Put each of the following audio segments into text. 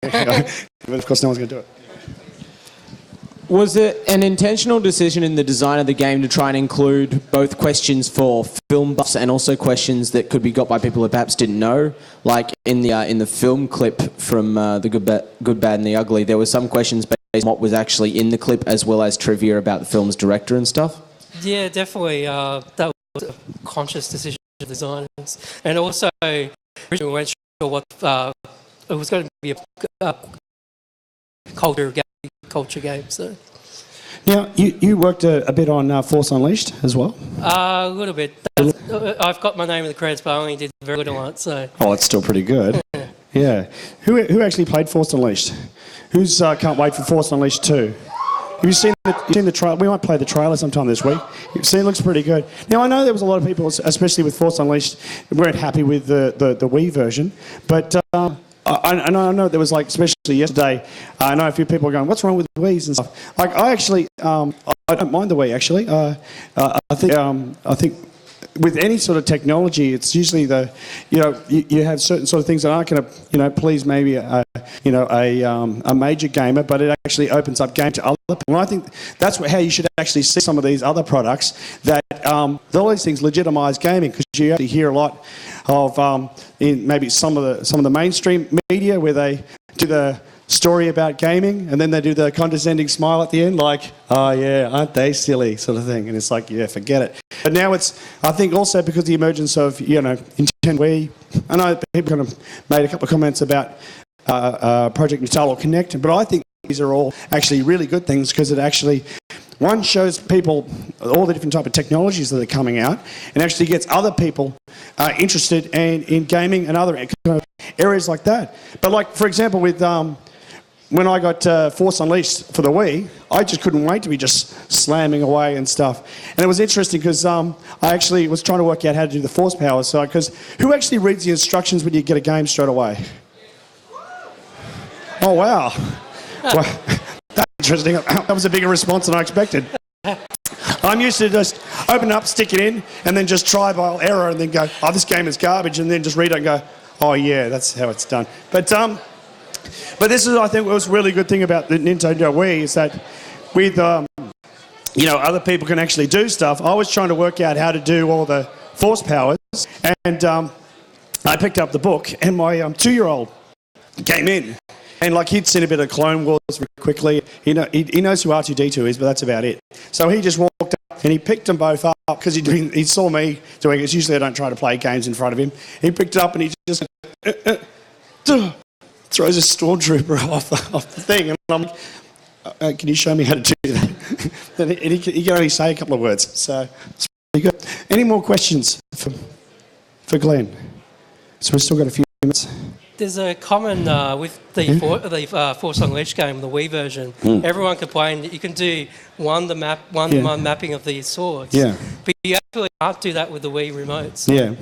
But of course, no one's going to do it. Was it an intentional decision in the design of the game to try and include both questions for film buffs and also questions that could be got by people who perhaps didn't know? Like in the film clip from The Good, Bad and the Ugly, there were some questions based on what was actually in the clip as well as trivia about the film's director and stuff? Yeah, definitely. That was a conscious decision of the designers. And also, originally we weren't sure what... it was going to be a culture game, so... Now, you worked a bit on Force Unleashed as well? A little bit. I've got my name in the credits, but I only did very little on it, so... Oh, it's still pretty good. Yeah. Who actually played Force Unleashed? Who's can't wait for Force Unleashed 2? Have you seen the trailer? We might play the trailer sometime this week. You've seen it looks pretty good. Now, I know there was a lot of people, especially with Force Unleashed, weren't happy with the Wii version, but... I know there was, like, especially yesterday, I know a few people are going, what's wrong with Wii's and stuff? Like, I actually, I don't mind the Wii, actually. I think with any sort of technology, it's usually you have certain sort of things that aren't going to, please maybe a major gamer, but it actually opens up game to other people. And I think that's how you should actually see some of these other products, that all these things legitimise gaming, because you actually hear a lot of in maybe some of the mainstream media where they do the story about gaming and then they do the condescending smile at the end, like, oh yeah, aren't they silly, sort of thing. And it's like, yeah, forget it. But now it's, I think also because of the emergence of, Nintendo Wii, I know people kind of made a couple of comments about Project Natal or Connect, but I think these are all actually really good things, because it actually, one, shows people all the different type of technologies that are coming out, and actually gets other people interested in gaming and other kind of areas like that. But like, for example, with when I got Force Unleashed for the Wii, I just couldn't wait to be just slamming away and stuff. And it was interesting because I actually was trying to work out how to do the force power side, because who actually reads the instructions when you get a game straight away? Oh, wow. Well, that's interesting. That was a bigger response than I expected. I'm used to just open up, stick it in, and then just try by error and then go, oh, this game is garbage, and then just read it and go, oh, yeah, that's how it's done. But this is, I think, what was a really good thing about the Nintendo Wii, is that with, other people can actually do stuff. I was trying to work out how to do all the force powers, and I picked up the book, and my 2-year-old came in. And like, he'd seen a bit of Clone Wars very quickly. He knows who R2-D2 is, but that's about it. So he just walked up and he picked them both up, because he saw me doing it. Usually I don't try to play games in front of him. He picked it up and he just throws a stormtrooper off the thing. And I'm like, can you show me how to do that? And he can only say a couple of words. So it's pretty good. Any more questions for Glenn? So we've still got a few minutes. There's a common with the Force Unleashed game, the Wii version. Everyone can play, and you can do one-to-one mapping of the swords. Yeah. But you actually can't do that with the Wii remotes. So yeah.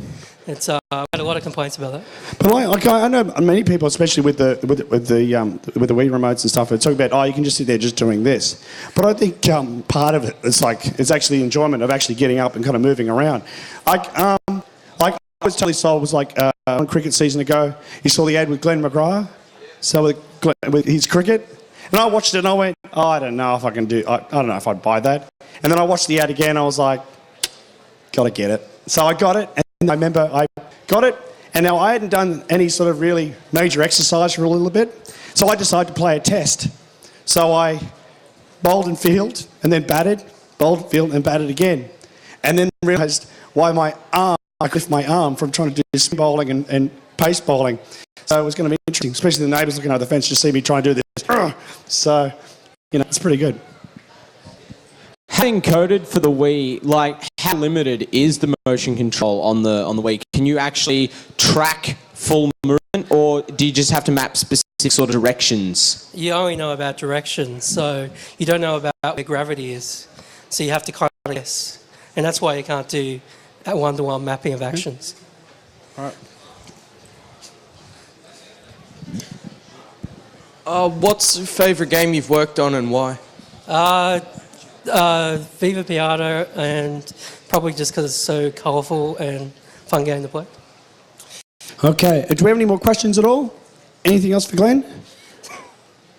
It's I had a lot of complaints about that. But I know many people, especially with the Wii remotes and stuff, are talking about, you can just sit there just doing this. But I think part of it is it's actually the enjoyment of actually getting up and kind of moving around. I was totally sold, was like one cricket season ago, you saw the ad with Glenn McGrath, so with his cricket, and I watched it and I went, I don't know if I can do, I don't know if I'd buy that. And then I watched the ad again, I was like, gotta get it. So I got it, and I remember I got it, and now I hadn't done any sort of really major exercise for a little bit, so I decided to play a test. So I bowled and fielded, and then batted, bowled, fielded, and batted again. And then realised why I lift my arm from trying to do spin bowling and pace bowling. So it was going to be interesting, especially the neighbours looking over the fence to see me try and do this. So, it's pretty good. Having coded for the Wii, like, how limited is the motion control on the Wii? Can you actually track full movement, or do you just have to map specific sort of directions? You only know about directions, so you don't know about where gravity is. So you have to kind of guess. And that's why you can't do that one-to-one mapping of actions. All right. What's your favourite game you've worked on and why? Viva Pinata, and probably just because it's so colourful and fun game to play. Okay. Do we have any more questions at all? Anything else for Glenn?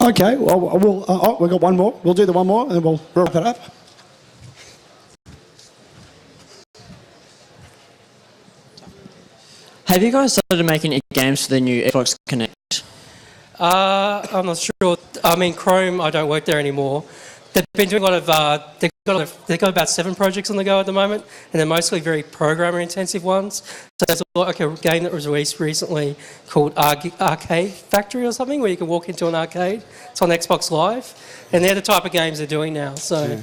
Okay, well, we've got one more. We'll do the one more and then we'll wrap it up. Have you guys started making any games for the new Xbox Connect? I'm not sure. I mean, Chrome, I don't work there anymore. They've been doing a lot of, they've got about 7 projects on the go at the moment, and they're mostly very programmer-intensive ones. So there's like a game that was released recently called Arcade Factory or something, where you can walk into an arcade. It's on Xbox Live, and they're the type of games they're doing now. So. Yeah.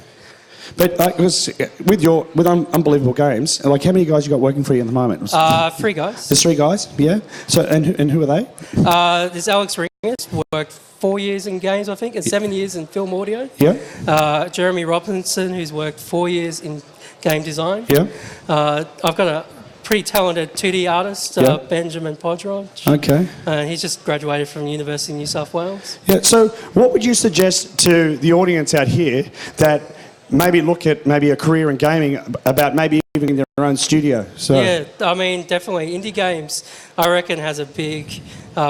But with Unbelievable Games, like how many guys you got working for you at the moment? 3 guys. There's 3 guys, yeah. So and who are they? There's Alex Ringus, worked 4 years in games, I think, and 7 years in film audio. Yeah. Jeremy Robinson, who's worked 4 years in game design. Yeah. I've got a pretty talented 2D artist, Benjamin Podroj. Okay. He's just graduated from University of New South Wales. Yeah. So what would you suggest to the audience out here that maybe look at maybe a career in gaming about maybe even in their own studio? So yeah, I mean, definitely indie games, I reckon, has a big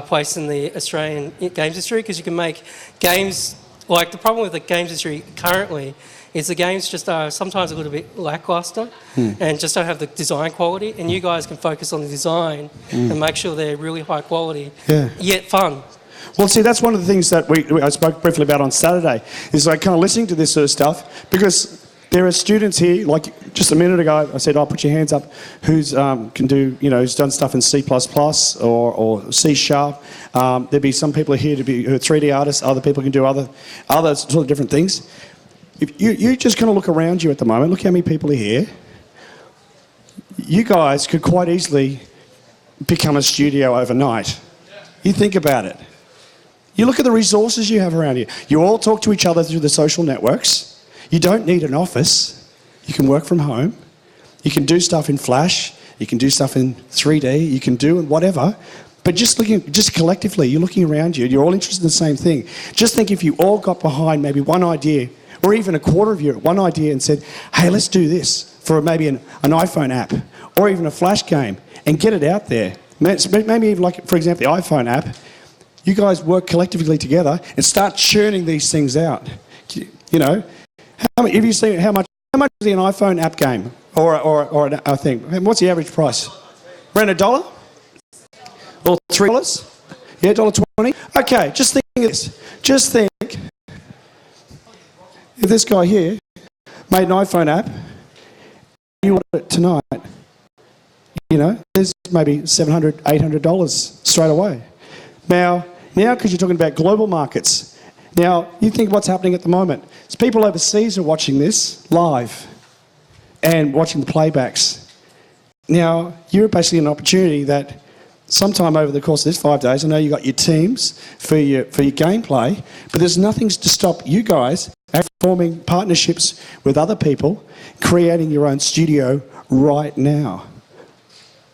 place in the Australian games industry, because you can make games. Like, the problem with the games industry currently is the games just are sometimes a little bit lackluster and just don't have the design quality, and you guys can focus on the design and make sure they're really high quality, yet fun. Well, see, that's one of the things that I spoke briefly about on Saturday, is like kind of listening to this sort of stuff, because there are students here, like just a minute ago, I said, put your hands up, who's can do, who's done stuff in C++ or C#. There'd be some people here who are 3D artists, other people can do other sort of different things. If you just kind of look around you at the moment, look how many people are here. You guys could quite easily become a studio overnight. You think about it. You look at the resources you have around you. You all talk to each other through the social networks. You don't need an office. You can work from home. You can do stuff in Flash. You can do stuff in 3D. You can do whatever. But just collectively, you're looking around you. You're all interested in the same thing. Just think if you all got behind maybe one idea, or even a quarter of you, one idea, and said, hey, let's do this for maybe an iPhone app, or even a Flash game, and get it out there. Maybe even like, for example, the iPhone app. You guys work collectively together and start churning these things out. Have you seen how much is an iPhone app game or a thing? What's the average price? Around $1 or $3? Yeah, $1.20. Okay, just think of this. Just think if this guy here made an iPhone app, you want it tonight. There's maybe $700, $800 straight away. Now, because you're talking about global markets, now you think what's happening at the moment. It's people overseas are watching this live and watching the playbacks. Now, you're basically an opportunity that sometime over the course of this 5 days, I know you got your teams for your gameplay, but there's nothing to stop you guys forming partnerships with other people, creating your own studio right now.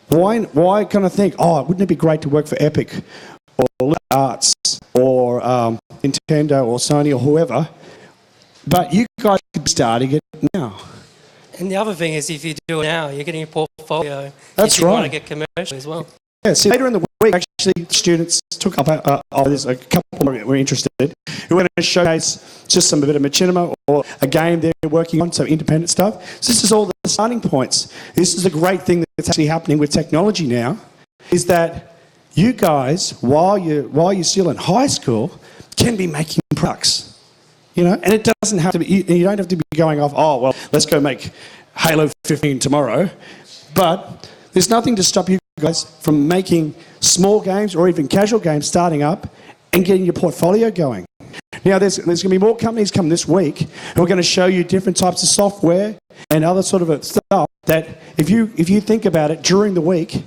Why kind of think, wouldn't it be great to work for Epic or Arts or Nintendo or Sony or whoever, but you guys could be starting it now. And the other thing is, if you do it now, you're getting a portfolio. That's if you right. want to get commercial as well. Yeah, so later in the week, actually, students took up, there's a couple that were interested, who were going to showcase just a bit of machinima or a game they're working on, so independent stuff. So this is all the starting points. This is a great thing that's actually happening with technology now, is that you guys, while you're still in high school, can be making products, and it doesn't have to be. You don't have to be going off. Let's go make Halo 15 tomorrow. But there's nothing to stop you guys from making small games or even casual games, starting up and getting your portfolio going. Now, there's going to be more companies coming this week who are going to show you different types of software and other sort of stuff that, if you think about it during the week,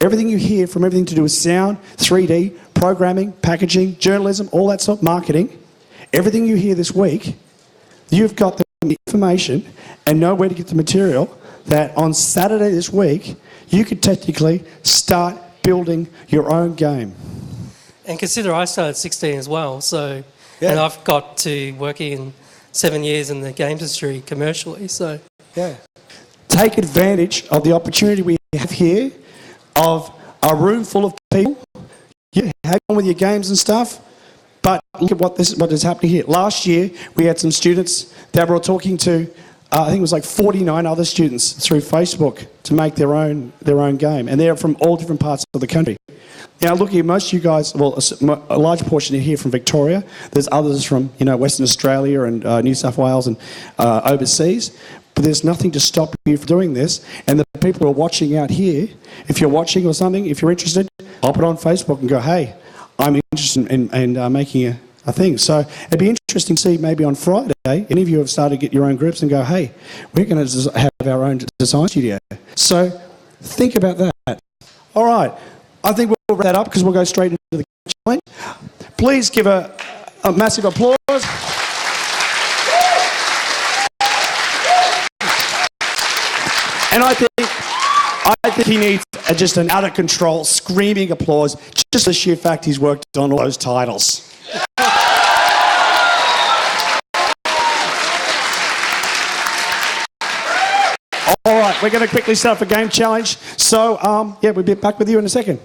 everything you hear from everything to do with sound, 3D, programming, packaging, journalism, all that stuff, marketing, everything you hear this week, you've got the information and know where to get the material that on Saturday this week, you could technically start building your own game. And consider I started at 16 as well, so and I've got to working in 7 years in the games industry commercially, so. Yeah. Take advantage of the opportunity we have here of a room full of people. You have on with your games and stuff, But look at what is happening here. Last year, we had some students that were talking to, I think it was like 49 other students through Facebook to make their own game. And they're from all different parts of the country. Now, look here, most of you guys, well, a large portion are here from Victoria. There's others from, Western Australia and New South Wales and overseas. But there's nothing to stop you from doing this. And the people who are watching out here, if you're watching or something, if you're interested, hop it on Facebook and go, hey, I'm interested in making a thing. So it'd be interesting to see maybe on Friday, any of you have started to get your own groups and go, hey, we're going to have our own design studio. So think about that. All right. I think we'll wrap that up because we'll go straight into the challenge. Please give a massive applause. And I think he needs just an out-of-control, screaming applause, just the sheer fact he's worked on all those titles. All right, we're going to quickly start for game challenge. So, we'll be back with you in a second.